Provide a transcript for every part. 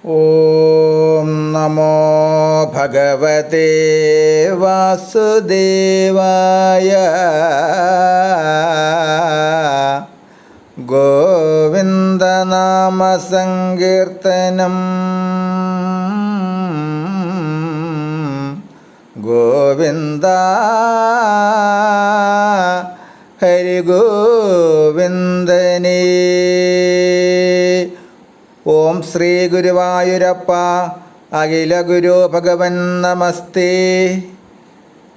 ഓം നമോ ഭഗവതേ വാസുദേവായ. ഗോവിന്ദനാമ സങ്കീർത്തനം ഗോവിന്ദ ഹരി ഗോവിന്ദനേ. ഓം ശ്രീ ഗുരുവായൂരപ്പ അഖില ഗുരു ഭഗവൻ നമസ്തേ.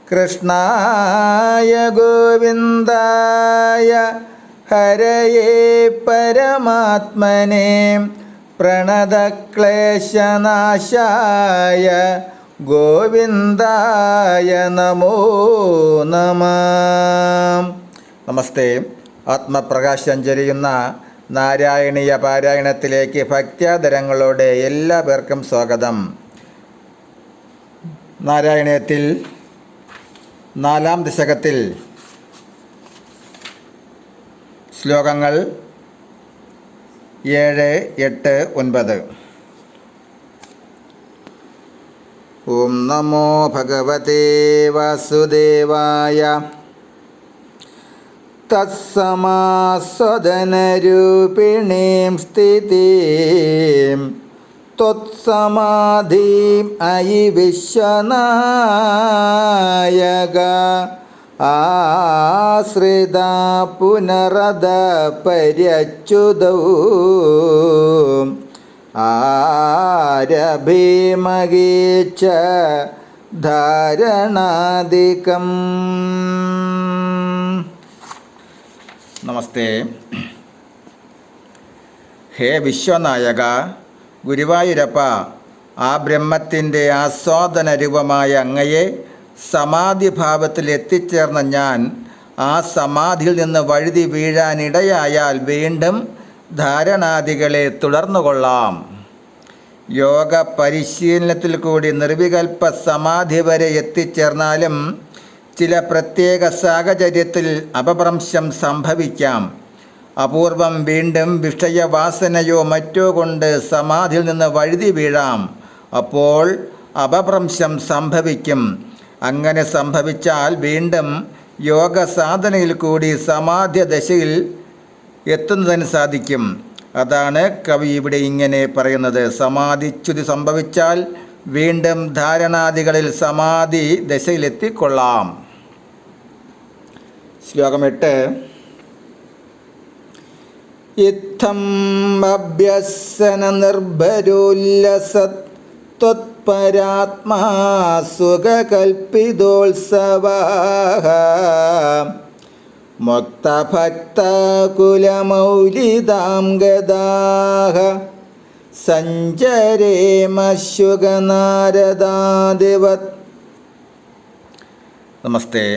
കൃഷ്ണായ ഗോവിന്ദായ ഹരയേ പരമാത്മനെ പ്രണതക്ലേശനാശായ ഗോവിന്ദായ നമോ നമഃ. നമസ്തേ. ആത്മപ്രകാശം ചൊരിയുന്ന നാരായണീയ പാരായണത്തിലേക്ക് ഭക്ത്യാദരങ്ങളോടെ എല്ലാ പേർക്കും സ്വാഗതം. നാരായണീയത്തിൽ 4-ാം ദശകത്തിൽ ശ്ലോകങ്ങൾ 7, 8, 9. ഓം നമോ ഭഗവതേ വാസുദേവായ. തത്സമാസ്വദനരൂപിണീം സ്ഥിതിം ത്വത്സമാധിം അയി വിശ്വനായക ആശ്രിത പുനരദ പര്യച്യുതൗ ആരഭീമഗീച്ച ധാരണാദികം. നമസ്തേ. ഹേ വിശ്വനായക ഗുരുവായൂരപ്പ, ആ ബ്രഹ്മത്തിൻ്റെ ആസ്വാദന രൂപമായ അങ്ങയെ സമാധിഭാവത്തിൽ എത്തിച്ചേർന്ന ഞാൻ ആ സമാധിയിൽ നിന്ന് വഴുതി വീഴാനിടയായാൽ വീണ്ടും ധാരണാദികളെ തുടർന്നുകൊള്ളാം. യോഗ പരിശീലനത്തിൽ കൂടി നിർവികൽപ്പ സമാധി വരെ എത്തിച്ചേർന്നാലും ചില പ്രത്യേക സാഹചര്യത്തിൽ അപഭ്രംശം സംഭവിക്കാം. അപൂർവം വീണ്ടും വിഷയവാസനയോ മറ്റോ കൊണ്ട് സമാധിയിൽ നിന്ന് വഴുതി വീഴാം. അപ്പോൾ അപഭ്രംശം സംഭവിക്കും. അങ്ങനെ സംഭവിച്ചാൽ വീണ്ടും യോഗ സാധനയിൽ കൂടി സമാധി ദശയിൽ എത്തുന്നതിന് സാധിക്കും. അതാണ് കവി ഇവിടെ ഇങ്ങനെ പറയുന്നത്. സമാധിച്യുതി സംഭവിച്ചാൽ വീണ്ടും ധാരണാദികളിൽ സമാധി ദശയിലെത്തിക്കൊള്ളാം. ശ്ലോകം 8. ഇത്തം അഭ്യസന നിർഭരോല്ലസത് ത്വത്പരാത്മാ സുഖകൽപ്പിതോത്സവാഃ മുക്തഭക്തകുലമൗലിതാം ഗതാഃ സഞ്ചരേമശുഗനാരദാദിവത്. നമസ്തേ.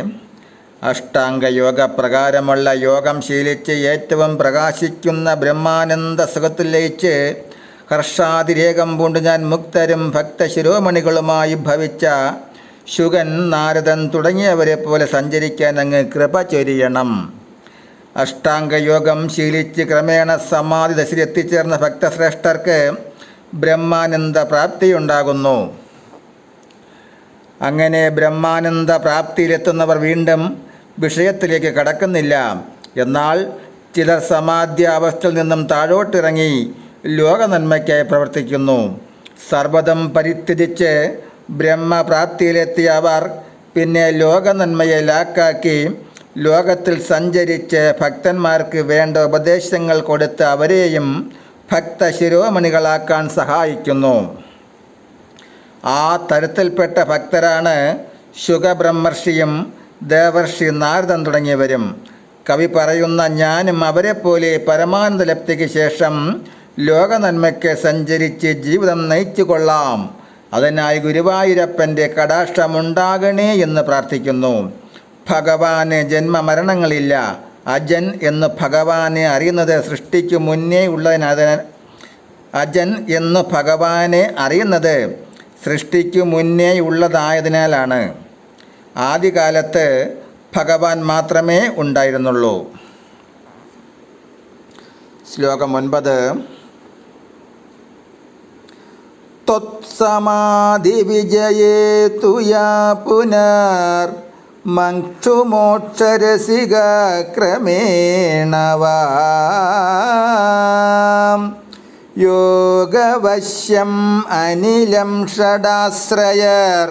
അഷ്ടാംഗയോഗ പ്രകാരമുള്ള യോഗം ശീലിച്ച് ഏറ്റവും പ്രകാശിക്കുന്ന ബ്രഹ്മാനന്ദ സുഖത്തിൽ ലയിച്ച് ഹർഷാതിരേകം പൂണ്ട് ഞാൻ മുക്തരും ഭക്തശിരോമണികളുമായി ഭവിച്ച ശുഗൻ, നാരദൻ തുടങ്ങിയവരെ പോലെ സഞ്ചരിക്കാൻ അങ്ങ് കൃപ ചൊരിയണം. അഷ്ടാംഗയോഗം ശീലിച്ച് ക്രമേണ സമാധി ദശയിലെത്തിച്ചേർന്ന ഭക്തശ്രേഷ്ഠർക്ക് ബ്രഹ്മാനന്ദ പ്രാപ്തിയുണ്ടാകുന്നു. അങ്ങനെ ബ്രഹ്മാനന്ദ പ്രാപ്തിയിലെത്തുന്നവർ വീണ്ടും വിഷയത്തിലേക്ക് കടക്കുന്നില്ല. എന്നാൽ ചിലർ സമാധ്യാവസ്ഥയിൽ നിന്നും താഴോട്ടിറങ്ങി ലോകനന്മയ്ക്കായി പ്രവർത്തിക്കുന്നു. സർവ്വതും പരിത്യജിച്ച് ബ്രഹ്മപ്രാപ്തിയിലെത്തിയ അവർ പിന്നെ ലോകനന്മയെ ലാക്കാക്കി ലോകത്തിൽ സഞ്ചരിച്ച് ഭക്തന്മാർക്ക് വേണ്ട ഉപദേശങ്ങൾ കൊടുത്ത് അവരെയും ഭക്തശിരോമണികളാക്കാൻ സഹായിക്കുന്നു. ആ തരത്തിൽപ്പെട്ട ഭക്തരാണ് ശുഗബ്രഹ്മർഷിയും ദേവർഷി നാരദൻ തുടങ്ങിയവരും. കവി പറയുന്ന ഞാനും അവരെപ്പോലെ പരമാനന്ദ ലബ്ധിക്ക് ശേഷം ലോകനന്മയ്ക്ക് സഞ്ചരിച്ച് ജീവിതം നയിച്ചു കൊള്ളാം. അതിനായി ഗുരുവായൂരപ്പൻ്റെ കടാക്ഷമുണ്ടാകണേ എന്ന് പ്രാർത്ഥിക്കുന്നു. ഭഗവാന് ജന്മമരണങ്ങളില്ല. അജൻ എന്ന് ഭഗവാനെ അറിയുന്നത് സൃഷ്ടിക്ക് മുന്നേ ഉള്ളതിനാൽ അജൻ എന്ന് ഭഗവാനെ അറിയുന്നത് സൃഷ്ടിക്കു മുന്നേ ഉള്ളതായതിനാലാണ്. ആദ്യകാലത്ത് ഭഗവാൻ മാത്രമേ ഉണ്ടായിരുന്നുള്ളൂ. ശ്ലോകം 9. ത്വത്സമാധി വിജയേതു യാ പുനർ മക്ഷുമോക്ഷരസിക ക്രമേണ വാം യോഗവശ്യം അനിലം ഷഡാശ്രയർ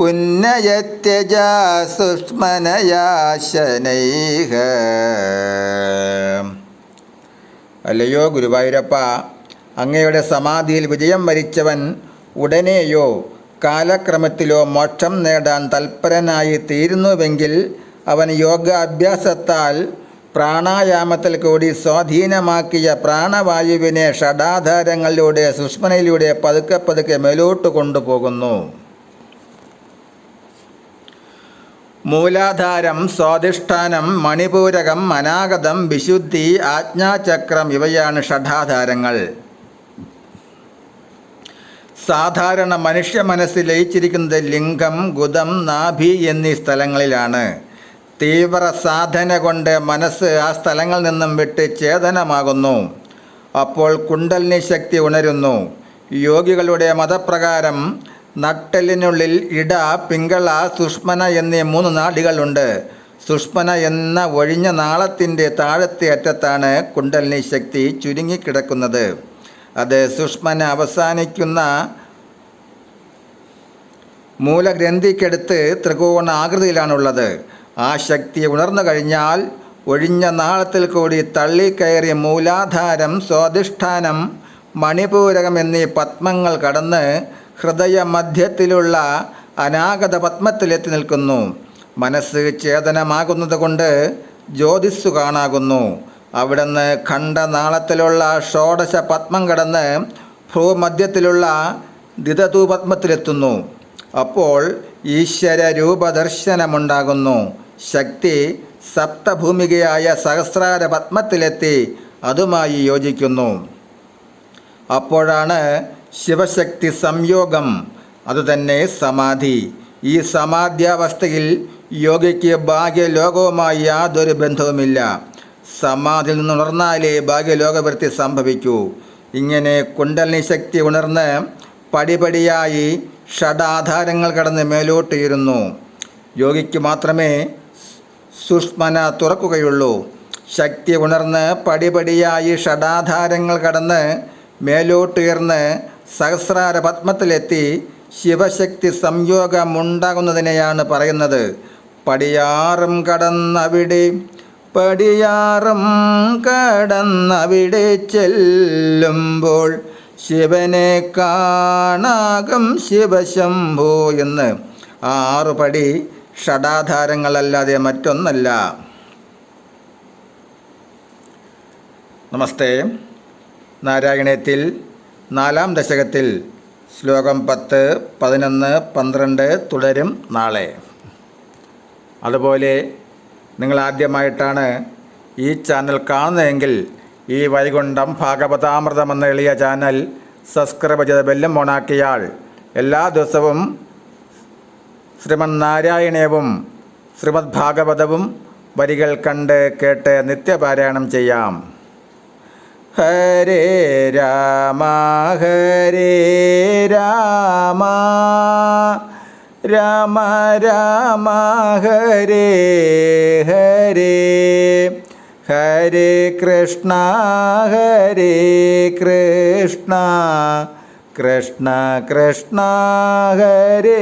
ഉന്നയത്യജ സുഷ്മനയാ ശനൈഃ. അല്ലയോ ഗുരുവായൂരപ്പ, അങ്ങയുടെ സമാധിയിൽ വിജയം വരിച്ചവൻ ഉടനെയോ കാലക്രമത്തിലോ മോക്ഷം നേടാൻ തൽപരനായി തീരുന്നുവെങ്കിൽ അവൻ യോഗാഭ്യാസത്താൽ പ്രാണായാമത്തിൽ കൂടി സ്വാധീനമാക്കിയ പ്രാണവായുവിനെ ഷഡാധാരങ്ങളിലൂടെ സുഷ്മനയിലൂടെ പതുക്കെ പതുക്കെ മേലോട്ട് കൊണ്ടുപോകുന്നു. മൂലാധാരം, സ്വാധിഷ്ഠാനം, മണിപൂരകം, അനാഗതം, വിശുദ്ധി, ആജ്ഞാചക്രം ഇവയാണ് ഷഡാധാരങ്ങൾ. സാധാരണ മനുഷ്യ മനസ്സിൽ ലയിച്ചിരിക്കുന്നത് ലിംഗം, ഗുദം, നാഭി എന്നീ സ്ഥലങ്ങളിലാണ്. തീവ്ര സാധന കൊണ്ട് മനസ്സ് ആ സ്ഥലങ്ങളിൽ നിന്നും വിട്ട് ചേതനമാകുന്നു. അപ്പോൾ കുണ്ടലിനി ശക്തി ഉണരുന്നു. യോഗികളുടെ മതപ്രകാരം നട്ടെല്ലിനുള്ളിൽ ഇട, പിങ്കള, സുഷ്മന എന്നീ 3 നാഡികളുണ്ട്. സുഷ്മന എന്ന ഒഴിഞ്ഞ നാളത്തിൻ്റെ താഴത്തെ അറ്റത്താണ് കുണ്ടലിനി ശക്തി ചുരുങ്ങിക്കിടക്കുന്നത്. അത് സുഷ്മന അവസാനിക്കുന്ന മൂലഗ്രന്ഥിക്കടുത്ത് ത്രികോണ ആകൃതിയിലാണുള്ളത്. ആ ശക്തി ഉണർന്നു കഴിഞ്ഞാൽ ഒഴിഞ്ഞ നാളത്തിൽ കൂടി തള്ളിക്കയറി മൂലാധാരം, സ്വാധിഷ്ഠാനം, മണിപൂരകം എന്നീ പത്മങ്ങൾ കടന്ന് ഹൃദയമധ്യത്തിലുള്ള അനാഗത പത്മത്തിലെത്തി നിൽക്കുന്നു. മനസ്സ് ചേതനമാകുന്നത് കൊണ്ട് ജ്യോതിസ്സു കാണാകുന്നു. അവിടുന്ന് ഖണ്ഡനാളത്തിലുള്ള ഷോഡശ പത്മം കടന്ന് ഭ്രൂമധ്യത്തിലുള്ള ദിതതു പത്മത്തിലെത്തുന്നു. അപ്പോൾ ഈശ്വര രൂപദർശനമുണ്ടാകുന്നു. ശക്തി സപ്തഭൂമികയായ സഹസ്രാര പത്മത്തിലെത്തി അതുമായി യോജിക്കുന്നു. അപ്പോഴാണ് ശിവശക്തി സംയോഗം, അതുതന്നെ സമാധി. ഈ സമാധ്യാവസ്ഥയിൽ യോഗിക്ക് ബാഹ്യലോകവുമായി യാതൊരു ബന്ധവുമില്ല. സമാധിയിൽ നിന്നുണർന്നാലേ ബാഹ്യലോകവൃത്തി സംഭവിക്കൂ. ഇങ്ങനെ കുണ്ടലിനി ശക്തി ഉണർന്ന് പടിപടിയായി ഷഡാധാരങ്ങൾ കടന്ന് മേലോട്ടുയരുന്നു. യോഗിക്ക് മാത്രമേ സുഷ്മന തുറക്കുകയുള്ളൂ. ശക്തി ഉണർന്ന് പടിപടിയായി ഷഡാധാരങ്ങൾ കടന്ന് മേലോട്ടുയർന്ന് സഹസ്രാര പത്മത്തിലെത്തി ശിവശക്തി സംയോഗമുണ്ടാകുന്നതിനെയാണ് പറയുന്നത്. പടിയാറും കടന്നവിടെ ചെല്ലുമ്പോൾ ശിവനെ കാണാകം ശിവശംഭോ എന്ന്. ആ 6 പടി ഷഡാധാരങ്ങളല്ലാതെ മറ്റൊന്നല്ല. നമസ്തേ. നാരായണീയത്തിൽ 4-ാം ദശകത്തിൽ ശ്ലോകം 10, 11, 12 തുടരും നാളെ. അതുപോലെ നിങ്ങൾ ആദ്യമായിട്ടാണ് ഈ ചാനൽ കാണുന്നതെങ്കിൽ ഈ വൈകുണ്ഠം ഭാഗവതാമൃതം എന്ന എളിയ ചാനൽ സബ്സ്ക്രൈബ് ചെയ്ത് ബെല്ലും ഓണാക്കിയാൽ എല്ലാ ദിവസവും ശ്രീമദ് നാരായണീയവും ശ്രീമദ് ഭാഗവതവും വരികൾ കണ്ട് കേട്ട് നിത്യപാരായണം ചെയ്യാം. ഹരേ രാമ ഹരേ രാമ രാമ രാമ ഹരേ ഹരേ ഹരേ കൃഷ്ണ കൃഷ്ണ കൃഷ്ണ ഹരേ